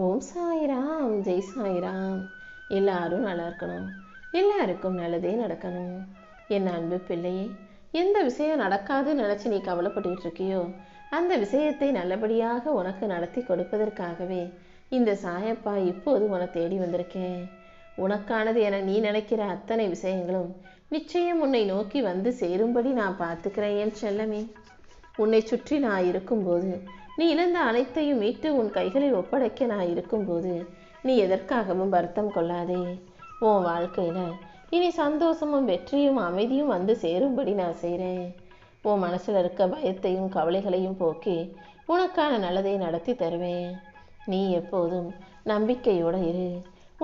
ஓம் சாய்ராம், ஜெய் சாய்ராம். எல்லாரும் நல்லா இருக்கணும், எல்லாருக்கும் நல்லதே நடக்கணும். என் அன்பு பிள்ளையே, எந்த விஷயம் நடக்காதுன்னு நினச்சி நீ கவலைப்பட்டுக்கிட்டு இருக்கியோ அந்த விஷயத்தை நல்லபடியாக உனக்கு நடத்தி கொடுப்பதற்காகவே இந்த சாயப்பா இப்போது உன்னை தேடி வந்திருக்கேன். உனக்கானது என நீ நினைக்கிற அத்தனை விஷயங்களும் நிச்சயம் உன்னை நோக்கி வந்து சேரும்படி நான் பார்த்துக்கிறேன் என் செல்லமே. உன்னை சுற்றி நான் இருக்கும்போது, நீ இழந்த அனைத்தையும் மீட்டு உன் கைகளில் ஒப்படைக்க நான் இருக்கும்போது நீ எதற்காகவும் வருத்தம் கொள்ளாதே. உன் வாழ்க்கையில இனி சந்தோஷமும் வெற்றியும் அமைதியும் வந்து சேரும்படி நான் செய்கிறேன். உன் மனசுல இருக்க பயத்தையும் கவலைகளையும் போக்கி உனக்கான நல்லதை நடத்தி தருவேன். நீ எப்போதும் நம்பிக்கையோட இரு.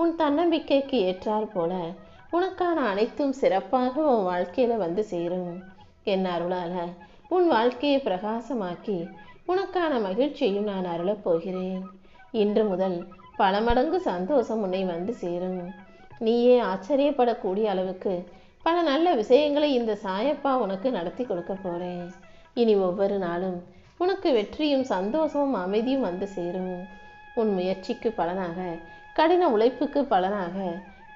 உன் தன்னம்பிக்கைக்கு ஏற்றாற் போல உனக்கான அனைத்தும் சிறப்பாக உன் வாழ்க்கையில வந்து சேரும். என் அருளால உன் வாழ்க்கையை பிரகாசமாக்கி உனக்கான மகிழ்ச்சியையும் நான் அருளப் போகிறேன். இன்று முதல் பல மடங்கு சந்தோஷம் உன்னை வந்து சேரும். நீயே ஆச்சரியப்படக்கூடிய அளவுக்கு பல நல்ல விஷயங்களை இந்த சாயப்பா உனக்கு நடத்தி கொடுக்க போறேன். இனி ஒவ்வொரு நாளும் உனக்கு வெற்றியும் சந்தோஷமும் அமைதியும் வந்து சேரும். உன் முயற்சிக்கு பலனாக, கடின உழைப்புக்கு பலனாக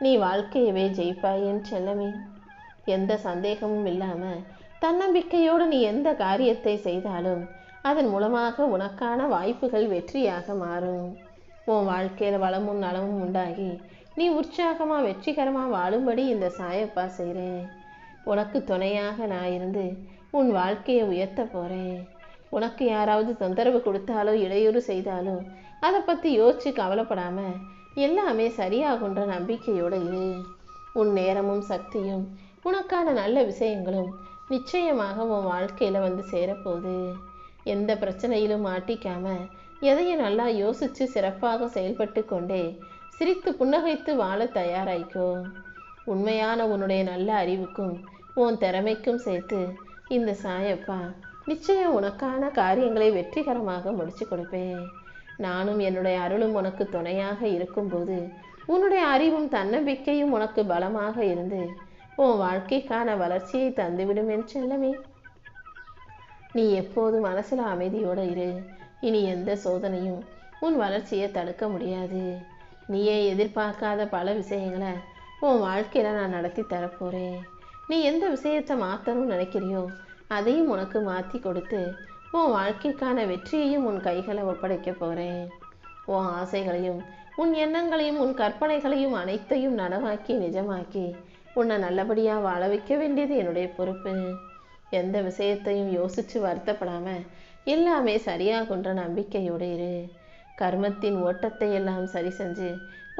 நீ வாழ்க்கையவே ஜெயிப்பாய் என் செல்லமே. எந்த சந்தேகமும் இல்லாம தன்னம்பிக்கையோடு நீ எந்த காரியத்தை செய்தாலும் அதன் மூலமாக உனக்கான வாய்ப்புகள் வெற்றியாக மாறும். உன் வாழ்க்கையில வளமும் நலமும் உண்டாகி நீ உற்சாகமா வெற்றிகரமா வாழும்படி இந்த சாயப்பா செய்கிறேன். உனக்கு துணையாக நான் இருந்து உன் வாழ்க்கையை உயர்த்த போறேன். உனக்கு யாராவது தொந்தரவு கொடுத்தாலோ இடையூறு செய்தாலோ அதை பத்தி யோசிச்சு கவலைப்படாம எல்லாமே சரியாகுன்ற நம்பிக்கையோட இரு. உன் நேரமும் சக்தியும் உனக்கான நல்ல விஷயங்களும் நிச்சயமாக உன் வாழ்க்கையில வந்து சேரப்போகுது. எந்த பிரச்சனையிலும் மாட்டிக்காம எதையும் நல்லா யோசிச்சு சிறப்பாக செயல்பட்டு கொண்டே சிரித்து புன்னகைத்து வாழ தயாராய்க்கோ. உண்மையான உன்னுடைய நல்ல அறிவுக்கும் உன் திறமைக்கும் சேர்த்து இந்த சாயப்பா நிச்சயம் உனக்கான காரியங்களை வெற்றிகரமாக முடிச்சு கொடுப்பேன். நானும் என்னுடைய அருளும் உனக்கு துணையாக இருக்கும்போது உன்னுடைய அறிவும் தன்னம்பிக்கையும் உனக்கு பலமாக இருந்து உன் வாழ்க்கைக்கான வளர்ச்சியை தந்துவிடும் என் செல்லமே. நீ எப்போது மனசுல அமைதியோட இரு. இனி எந்த சோதனையும் உன் வளர்ச்சியை தடுக்க முடியாது. நீயே எதிர்பார்க்காத பல விஷயங்களை உன் வாழ்க்கையில நான் நடத்தி தரப்போறேன். நீ எந்த விஷயத்தை மாற்றணும்னு நினைக்கிறியோ அதையும் உனக்கு மாற்றி கொடுத்து உன் வாழ்க்கைக்கான வெற்றியையும் உன் கைகளை ஒப்படைக்க போறேன். உன் ஆசைகளையும் உன் எண்ணங்களையும் உன் கற்பனைகளையும் அனைத்தையும் நனவாக்கி நிஜமாக்கி உன்னை நல்லபடியா வாழ வைக்க வேண்டியது என்னுடைய பொறுப்பு. எந்த விஷயத்தையும் யோசிச்சு வருத்தப்படாம எல்லாமே சரியாகுன்ற நம்பிக்கையோடு இரு. கர்மத்தின் ஓட்டத்தை எல்லாம் சரி செஞ்சு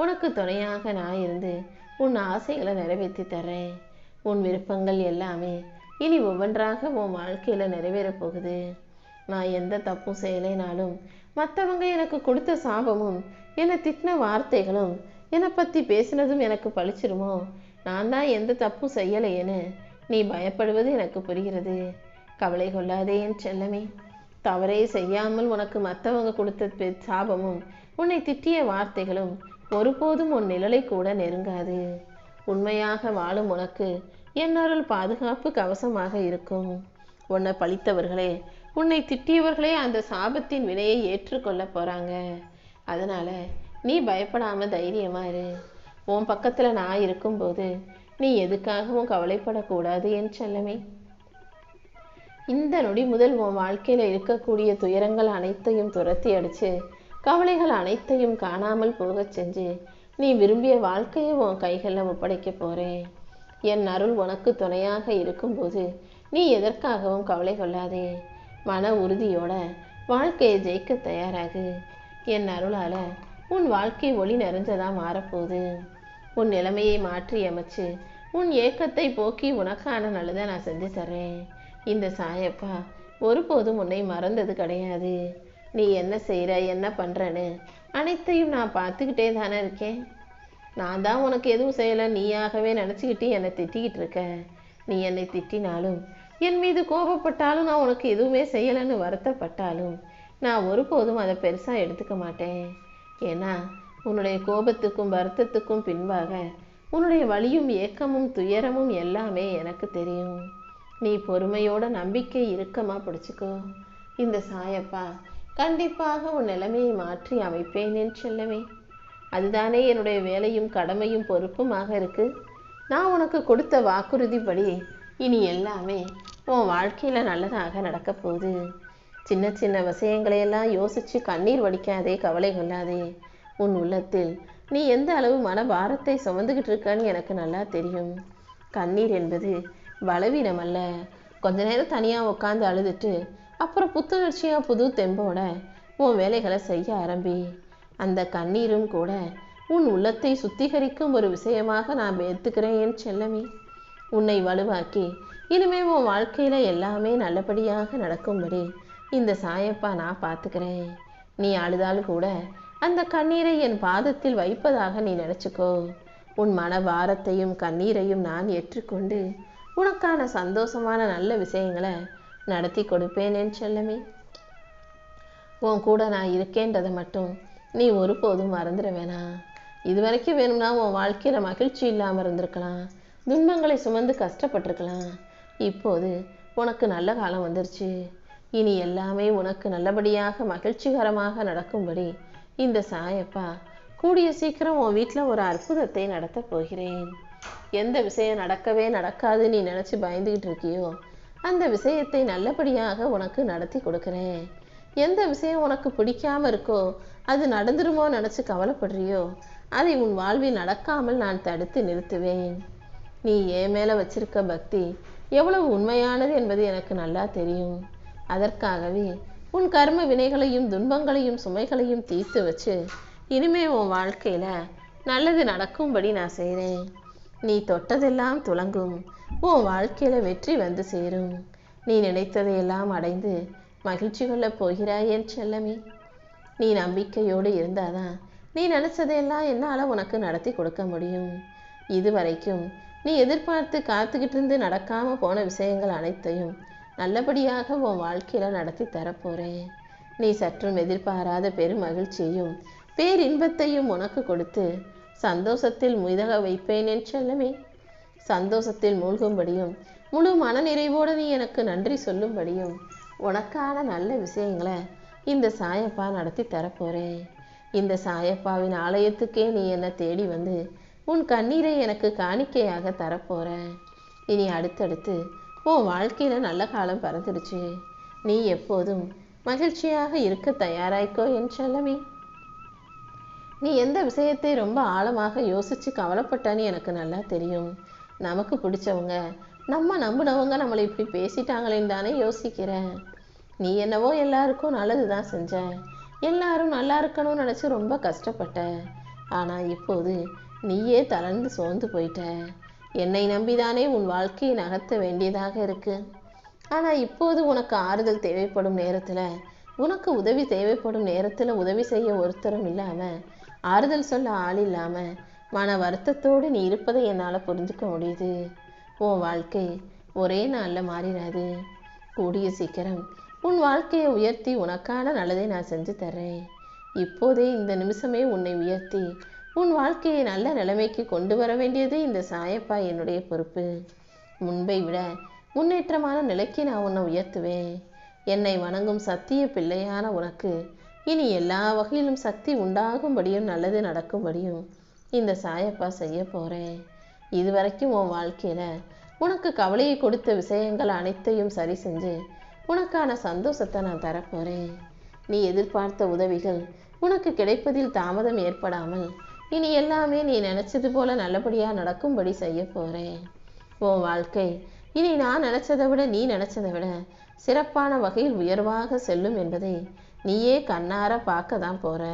உனக்கு துணையாக நான் இருந்து உன் ஆசைகளை நிறைவேற்றி தர்றேன். உன் விருப்பங்கள் எல்லாமே இனி ஒவ்வொன்றாக உன் வாழ்க்கையில நிறைவேறப் போகுது. நான் எந்த தப்பும் செய்யலைனாலும் மற்றவங்க எனக்கு கொடுத்த சாபமும் என்னை திட்டின வார்த்தைகளும் என்னை பற்றி பேசினதும் எனக்கு பழிச்சிருமோ, நான் தான் எந்த தப்பும் செய்யலையேன்னு நீ பயப்படுவது எனக்கு புரிகிறது. கவலை கொள்ளாதே என் செல்லமே. தவறே செய்யாமல் உனக்கு மற்றவங்க கொடுத்த சாபமும் உன்னை திட்டிய வார்த்தைகளும் ஒருபோதும் உன் நிழலை கூட நெருங்காது. உண்மையாக வாழும் உனக்கு என் அருள் பாதுகாப்பு கவசமாக இருக்கும். உன்னை பழித்தவர்களே, உன்னை திட்டியவர்களே அந்த சாபத்தின் வினையை ஏற்றுக்கொள்ள போறாங்க. அதனால நீ பயப்படாம தைரியமா இரு. உன் பக்கத்துல நான் இருக்கும்போது நீ எதுக்காகவும் கவலைப்படக்கூடாது என் செல்லமே. இந்த நொடி முதல் உன் வாழ்க்கையில இருக்கக்கூடிய துயரங்கள் அனைத்தையும் துரத்தி அடிச்சு கவலைகள் அனைத்தையும் காணாமல் போக செஞ்சு நீ விரும்பிய வாழ்க்கையை உன் கைகளில் ஒப்படைக்க போறேன். என் அருள் உனக்கு துணையாக இருக்கும்போது நீ எதற்காகவும் கவலை கொள்ளாதே. மன உறுதியோட வாழ்க்கையை ஜெயிக்க தயாராகு. என் அருளால உன் வாழ்க்கை ஒளி நிறைஞ்சதா மாறப்போகுது. உன் நிலைமையை மாற்றி அமைச்சு உன் ஏக்கத்தை போக்கி உனக்கான நல்லதை நான் செஞ்சு தர்றேன். இந்த சாயப்பா ஒருபோதும் உன்னை மறந்தது கிடையாது. நீ என்ன செய்கிற, என்ன பண்ணுறன்னு அனைத்தையும் நான் பார்த்துக்கிட்டே தானே இருக்கேன். நான் தான் உனக்கு எதுவும் செய்யலை நீயாகவே நினச்சிக்கிட்டு என்னை திட்டிக்கிட்டு இருக்க. நீ என்னை திட்டினாலும் என் மீது கோபப்பட்டாலும் நான் உனக்கு எதுவுமே செய்யலைன்னு வருத்தப்பட்டாலும் நான் ஒருபோதும் அதை பெருசாக எடுத்துக்க மாட்டேன். ஏன்னா உன்னுடைய கோபத்துக்கும் வருத்தத்துக்கும் பின்பாக உன்னுடைய வலியும் ஏக்கமும் துயரமும் எல்லாமே எனக்கு தெரியும். நீ பொறுமையோட நம்பிக்கை இறுக்கமாக பிடிச்சிக்கோ. இந்த சாயப்பா கண்டிப்பாக உன் நிலைமையை மாற்றி அமைப்பேன் என் செல்லமே. அதுதானே என்னுடைய வேலையும் கடமையும் பொறுப்புமாக இருக்கு. நான் உனக்கு கொடுத்த வாக்குறுதிப்படி இனி எல்லாமே உன் வாழ்க்கையில் நல்லதாக நடக்க போகுது. சின்ன சின்ன விஷயங்களையெல்லாம் யோசித்து கண்ணீர் வடிக்காதே, கவலை கொள்ளாதே. உன் உள்ளத்தில் நீ எந்த அளவு மன பாரத்தை சுமந்துக்கிட்டு இருக்கன்னு எனக்கு நல்லா தெரியும். கண்ணீர் என்பது பலவீனம் அல்ல. கொஞ்ச நேரம் தனியாக உட்காந்து அழுதுட்டு அப்புறம் புத்துணர்ச்சியாக புது தெம்போட உன் வேலைகளை செய்ய ஆரம்பி. அந்த கண்ணீரும் கூட உன் உள்ளத்தை சுத்திகரிக்கும் ஒரு விஷயமாக நான் ஏற்றுக்கிறேன் என் செல்லமே. உன்னை வலுவாக்கி இனிமே உன் வாழ்க்கையில் எல்லாமே நல்லபடியாக நடக்கும்படி இந்த சாயப்பா நான் பார்த்துக்கிறேன். நீ அழுதால் கூட அந்த கண்ணீரை என் பாதத்தில் வைப்பதாக நீ நினச்சிக்கோ. உன் மன பாரத்தையும் கண்ணீரையும் நான் ஏற்றுக்கொண்டு உனக்கான சந்தோஷமான நல்ல விஷயங்களை நடத்தி கொடுப்பேன் என் செல்லமே. உன் கூட நான் இருக்கேன்றதை மட்டும் நீ ஒருபோதும் மறந்துட வேணாம். இது வரைக்கும் வேணும்னா உன் வாழ்க்கையில் மகிழ்ச்சி இல்லாமல் இருந்திருக்கலாம், துன்பங்களை சுமந்து கஷ்டப்பட்டிருக்கலாம். இப்போது உனக்கு நல்ல காலம் வந்துருச்சு. இனி எல்லாமே உனக்கு நல்லபடியாக மகிழ்ச்சிகரமாக நடக்கும்படி இந்த சாயப்பா கூடிய சீக்கிரம் உன் வீட்டில் ஒரு அற்புதத்தை நடத்த போகிறேன். எந்த விஷயம் நடக்கவே நடக்காது நீ நினச்சி பயந்துக்கிட்டு இருக்கியோ அந்த விஷயத்தை நல்லபடியாக உனக்கு நடத்தி கொடுக்குறேன். எந்த விஷயம் உனக்கு பிடிக்காம இருக்கோ, அது நடந்துருமோ நினச்சி கவலைப்படுறியோ, அதை உன் வாழ்வில் நடக்காமல் நான் தடுத்து நிறுத்துவேன். நீ என் மேலே வச்சிருக்க பக்தி எவ்வளவு உண்மையானது என்பது எனக்கு நல்லா தெரியும். அதற்காகவே உன் கர்ம வினைகளையும் துன்பங்களையும் சுமைகளையும் தீர்த்து வச்சு இனிமே உன் வாழ்க்கையில் நல்லது நடக்கும்படி நான் செய்கிறேன். நீ தொட்டதெல்லாம் துலங்கும். உன் வாழ்க்கையில் வெற்றி வந்து சேரும். நீ நினைத்ததையெல்லாம் அடைந்து மகிழ்ச்சி கொள்ளப் போகிறாய் என் செல்லமே. நீ நம்பிக்கையோடு இருந்தாதான் நீ நினச்சதையெல்லாம் என்னால் உனக்கு நடத்தி கொடுக்க முடியும். இதுவரைக்கும் நீ எதிர்பார்த்து காத்துக்கிட்டு இருந்து நடக்காமல் போன விஷயங்கள் அனைத்தையும் நல்லபடியாக உன் வாழ்க்கையில் நடத்தி தரப்போகிறேன். நீ சற்றும் எதிர்பாராத பெரும் மகிழ்ச்சியையும் பேரின்பத்தையும் உனக்கு கொடுத்து சந்தோஷத்தில் முயக வைப்பேன் என் செல்லமே. சந்தோஷத்தில் மூழ்கும்படியும் முழு மனநிறைவோடு நீ எனக்கு நன்றி சொல்லும்படியும் உனக்கான நல்ல விஷயங்களை இந்த சாயப்பா நடத்தி தரப்போகிறேன். இந்த சாயப்பாவின் ஆலயத்துக்கே நீ என்னை தேடி வந்து உன் கண்ணீரை எனக்கு காணிக்கையாக தரப்போற. இனி அடுத்தடுத்து உன் வாழ்க்கையில் நல்ல காலம் பிறந்துடுச்சு. நீ எப்போதும் மகிழ்ச்சியாக இருக்க தயாராய்க்கோ என் செல்லமே. நீ எந்த விஷயத்தை ரொம்ப ஆழமாக யோசித்து கவலைப்பட்டான்னு எனக்கு நல்லா தெரியும். நமக்கு பிடிச்சவங்க, நம்ம நம்பினவங்க நம்மளை இப்படி பேசிட்டாங்களேன்னு தானே யோசிக்கிறேன். நீ என்னவோ எல்லாருக்கும் நல்லது தான் செஞ்ச, எல்லாரும் நல்லா இருக்கணும்னு நினச்சி ரொம்ப கஷ்டப்பட்ட. ஆனால் இப்போது நீயே தளர்ந்து சோர்ந்து போயிட்ட. என்னை நம்பிதானே உன் வாழ்க்கையை நகர்த்த வேண்டியதாக இருக்கு. ஆனால் இப்போது உனக்கு ஆறுதல் தேவைப்படும் நேரத்தில், உனக்கு உதவி தேவைப்படும் நேரத்தில் உதவி செய்ய ஒருத்தரும் இல்லாமல், ஆறுதல் சொல்ல ஆள் இல்லாமல் மன வருத்தத்தோடு நீ இருப்பதை என்னால் புரிஞ்சுக்க முடியுது. உன் வாழ்க்கை ஒரே நாளில் மாறிடாது. கூடிய சீக்கிரம் உன் வாழ்க்கையை உயர்த்தி உனக்கான நல்லதை நான் செஞ்சு தர்றேன். இப்போதே இந்த நிமிஷமே உன்னை உயர்த்தி உன் வாழ்க்கையை நல்ல நிலைமைக்கு கொண்டு வர வேண்டியது இந்த சாயப்பா என்னுடைய பொறுப்பு. முன்பை விட முன்னேற்றமான நிலைக்கு நான் உன்னை உயர்த்துவேன். என்னை வணங்கும் சத்திய பிள்ளையான உனக்கு இனி எல்லா வகையிலும் சக்தி உண்டாகும்படியும் நல்லது நடக்கும்படியும் இந்த சாயப்பா செய்ய போகிறேன். இதுவரைக்கும் உன் வாழ்க்கையில் உனக்கு கவலையை கொடுத்த விஷயங்கள் அனைத்தையும் சரி செஞ்சு உனக்கான சந்தோஷத்தை நான் தரப்போகிறேன். நீ எதிர்பார்த்த உதவிகள் உனக்கு கிடைப்பதில் தாமதம் ஏற்படாமல் இனி எல்லாமே நீ நினச்சது போல நல்லபடியாக நடக்கும்படி செய்ய போகிறேன். உன் வாழ்க்கை இனி நான் நினச்சதை விட நீ நினச்சதை விட சிறப்பான வகையில் உயர்வாக செல்லும் என்பதை நீயே கண்ணார பார்க்க தான் போகிற.